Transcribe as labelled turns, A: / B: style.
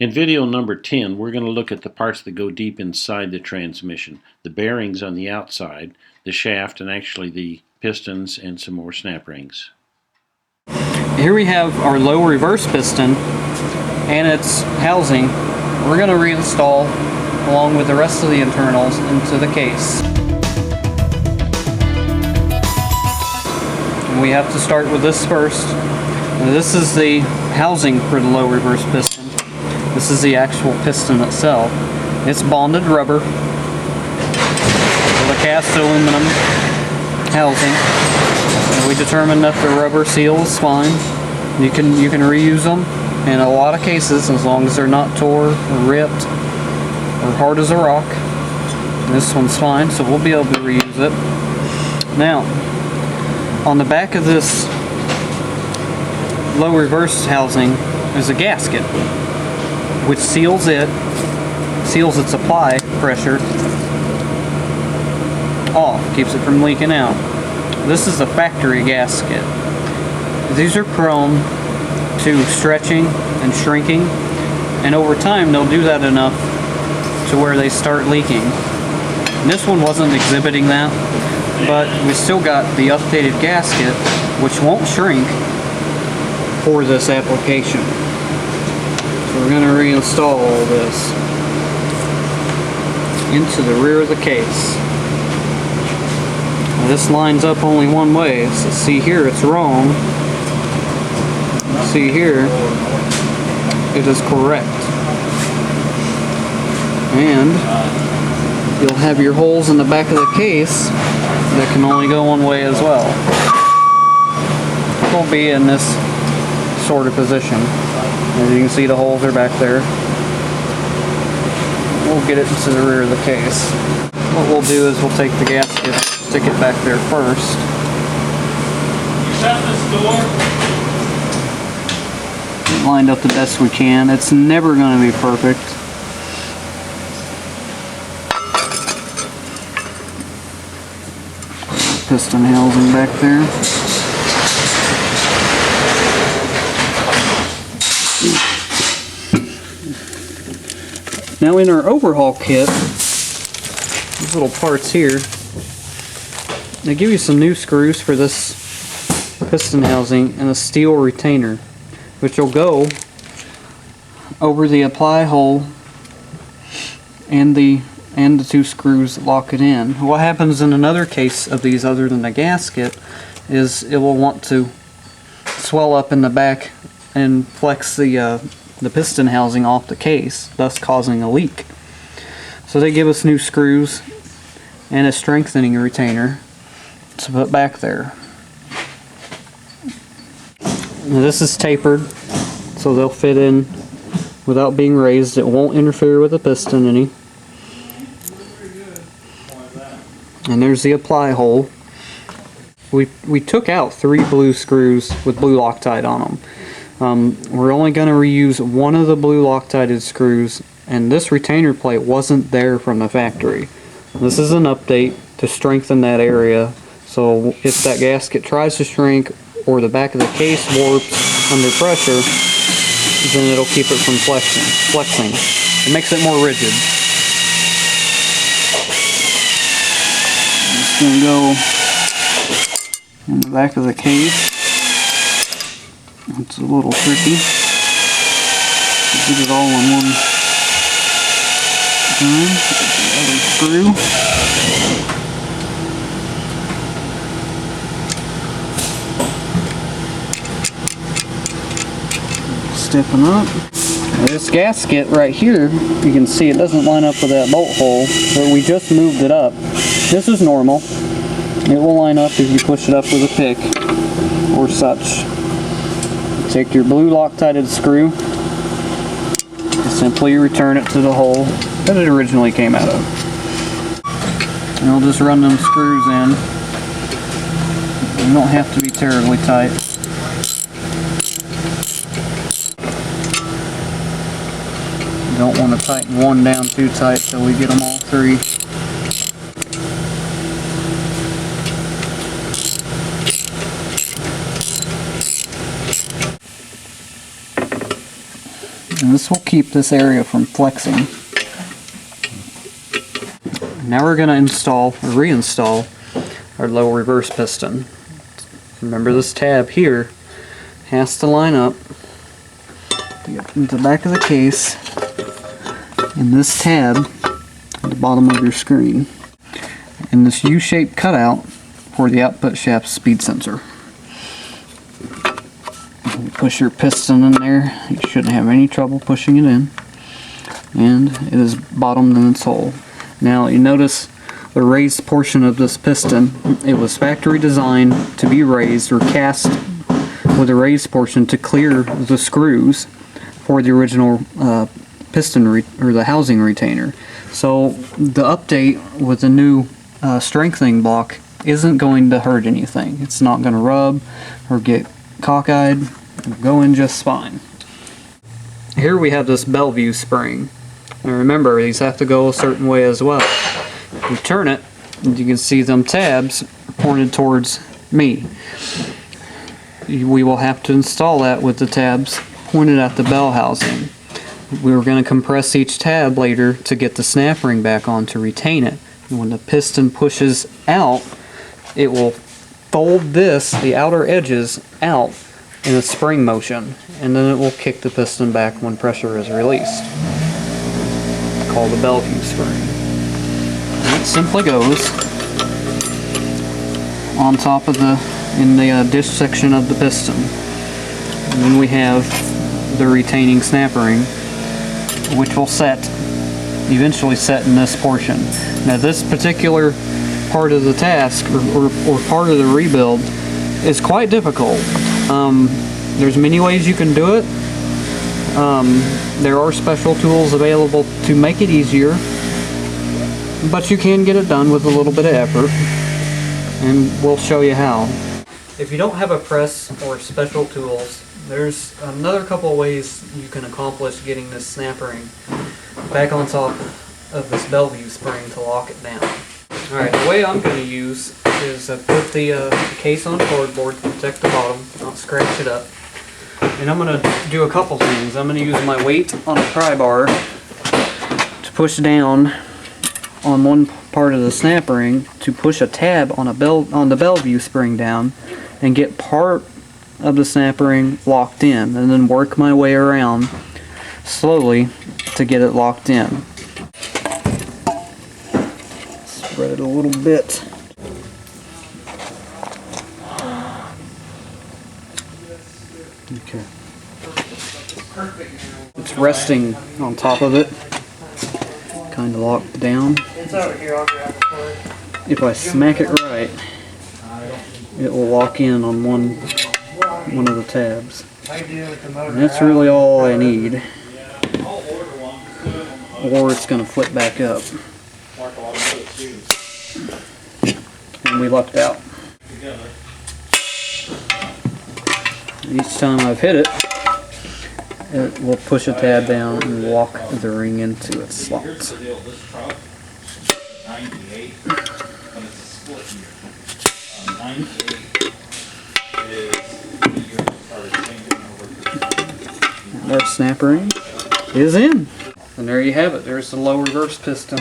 A: In video number 10, we're going to look at the parts that go deep inside the transmission. The bearings on the outside, the shaft, and actually the pistons and some more snap rings.
B: Here we have our low reverse piston and its housing. We're going to reinstall along with the rest of the internals into the case. And we have to start with this first. Now, this is the housing for the low reverse piston. This is the actual piston itself. It's bonded rubber with a cast aluminum housing. And we determined that the rubber seal is fine. You can reuse them in a lot of cases as long as they're not tore or ripped or hard as a rock. This one's fine, so we'll be able to reuse it. Now, on the back of this low reverse housing is a gasket, which seals its supply pressure off, keeps it from leaking out. This is a factory gasket. These are prone to stretching and shrinking, and over time they'll do that enough to where they start leaking. And this one wasn't exhibiting that, but we still got the updated gasket, which won't shrink for this application. So we're going to reinstall all this into the rear of the case. Now this lines up only one way, so see here it's wrong. See here it is correct. And you'll have your holes in the back of the case that can only go one way as well. It will be in this sort of position. As you can see, the holes are back there. We'll get it into the rear of the case. What we'll do is we'll take the gasket, stick it back there first.
C: You shut this door?
B: Get lined up the best we can. It's never going to be perfect. Piston housing back there. Now in our overhaul kit, these little parts here, they give you some new screws for this piston housing and a steel retainer, which will go over the apply hole and the two screws that lock it in. What happens in another case of these other than the gasket is it will want to swell up in the back and flex the piston housing off the case, thus causing a leak. So they give us new screws and a strengthening retainer to put back there. Now this is tapered, so they'll fit in without being raised. It won't interfere with the piston any. And there's the apply hole. We took out 3 blue screws with blue Loctite on them. We're only going to reuse one of the blue Loctited screws, and this retainer plate wasn't there from the factory. This is an update to strengthen that area, so if that gasket tries to shrink or the back of the case warps under pressure, then it'll keep it from flexing. It makes it more rigid. I'm just going to go in the back of the case. It's a little tricky to get it all in one time. The other screw. Stepping up. Now this gasket right here, you can see it doesn't line up with that bolt hole, but we just moved it up. This is normal. It will line up if you push it up with a pick or such. Take your blue Loctited screw, simply return it to the hole that it originally came out of. And I'll just run them screws in. They don't have to be terribly tight. You don't want to tighten one down too tight till we get them all 3. And this will keep this area from flexing. Now we're going to install or reinstall our lower reverse piston. Remember, this tab here has to line up to get into the back of the case and this tab at the bottom of your screen, and this U-shaped cutout for the output shaft speed sensor. You push your piston in there, you shouldn't have any trouble pushing it in, and it is bottomed in its hole. Now you notice the raised portion of this piston, it was factory designed to be raised or cast with a raised portion to clear the screws for the original piston or the housing retainer. So the update with the new strengthening block isn't going to hurt anything. It's not going to rub or get cockeyed. It'll go in just fine. Here we have this Bellevue spring. And remember, these have to go a certain way as well. You turn it, and you can see them tabs pointed towards me. We will have to install that with the tabs pointed at the bell housing. We're going to compress each tab later to get the snap ring back on to retain it. And when the piston pushes out, it will fold the outer edges out in a spring motion, and then it will kick the piston back when pressure is released. Called the Bellevue spring. And it simply goes on top of in the dish section of the piston. And then we have the retaining snap ring, which will eventually set in this portion. Now this particular part of the task, or part of the rebuild, is quite difficult. There's many ways you can do it. There are special tools available to make it easier, but you can get it done with a little bit of effort, and we'll show you how. If you don't have a press or special tools, there's another couple of ways you can accomplish getting this snap ring back on top of this Bellevue spring to lock it down. Alright, the way I'm going to use is put the case on cardboard to protect the bottom, not scratch it up. And I'm going to do a couple things. I'm going to use my weight on a pry bar to push down on one part of the snap ring to push a tab on the Bellevue spring down and get part of the snap ring locked in, and then work my way around slowly to get it locked in. Spread it a little bit. Okay. It's resting on top of it, kind of locked down. If I smack it right, it will lock in on one of the tabs. And that's really all I need. Or it's going to flip back up. And we lucked out. Each time I've hit it, it will push a tab down and lock the ring into its slots. And our snap ring is in. And there you have it. There's the low reverse piston.